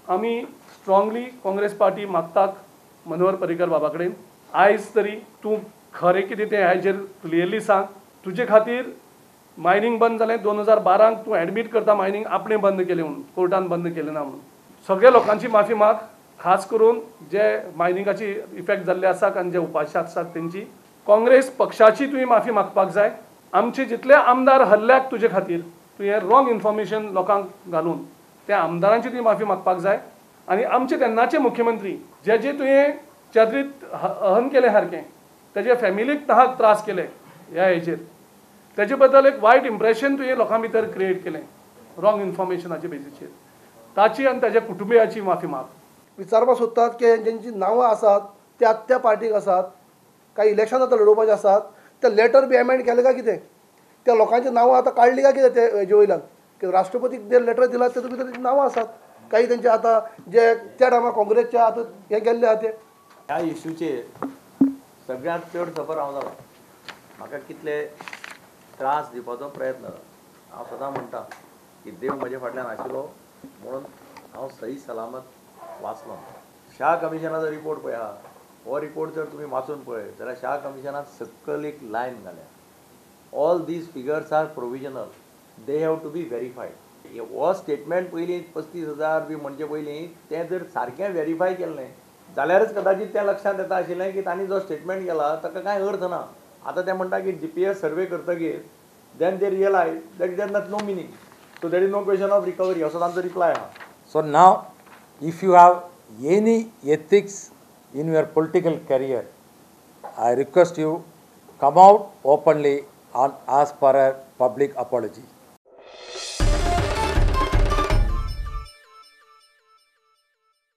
आमी strongly Congress party मागतात मनोहर पर्रीकर बाबा कडेन आयज तरी तूं खरें कितें तें हाजेर क्लियरली सांग. तुजे खातीर मायनिंग बंद जालें 2012 तूं एडमीट करता मायनिंग आपणें बंद केलें म्हणून कोर्टान बंद केलें ना म्हणून. सगळ्या लोकांची माफी माग, खास करून जे मायनिंगाची इफेक्ट जाल्ले आसात आनी जे उपाशी आसात तेंची. काँग्रेस पक्षाची तुवें माफी मागपाक जाय. आमचे जितले आमदार हल्ल्याक तुजे खातीर तुवें रॉंग इन्फॉर्मेशन लोकांक घालून त्या आमदारांची तुवें माफी मागपाक जाय. आनी आमचे तेन्नाचे मुख्यमंत्री जे तुवें चादरीत हन केले सारकें तेजे फॅमिलीक नाहक त्रास केले ह्या हेचेर तेजे बद्दल एक वायट इम्प्रेशन तुवें लोकां भितर क्रिएट केलें रॉंग इन्फॉर्मेशनाच्या बेजीचेर. ताची आनी ताच्या कुटुंबियाची माफी माग. विचारपाक सोदतात की जेंची नांवां आसात त्या पार्टीक आसात, काही इलेक्शन आतां लडोवपाचे आसात, ते लेटर बी एमेंड केले काय कितें? त्या लोकांची नांवां आतां काडली काय कितें ते हेजे वयल्यान? की राष्ट्रपतीक जे लेटर दिला तेतूंत भितर तेंची नांवां आसात. काही तेंचे आतां जे त्या टायमार काँग्रेसचे आतां हे गेल्ले आहा ते ह्या इश्यूचेर सगळ्यांत चड सफर हांव जाला. म्हाका कितले त्रास दिवपाचो प्रयत्न जाला. हांव सदां म्हणटा की देव म्हजे फाटल्यान आशिल्लो म्हणून हांव सही सलामत वाचलो. शाह कमिशनाचो रिपोर्ट पळय आहा, हो रिपोर्ट जर तुमी वाचून पळय जाल्यार शाह कमिशनान सकयल एक लायन घाल्या, all these figures are provisional, they have to be verified. हो स्टेटमेंट पयलीं 35,000 बी म्हणजे पयलीं तें जर सारकें व्हेरीफाय केल्लें जाल्यारच कदाचित तें लक्षांत येता आशिल्लें की तांणी जो स्टेटमेंट केला ताका कांय अर्थ ना. आतां ते म्हणटा की GPS सर्वे करतकीर then they realise that it has no meaning, so there is no question of recovery, असो तांचो रिप्लाय आहा. So now, if you have any ethics in your political career, I request you come out openly and ask for a public apology.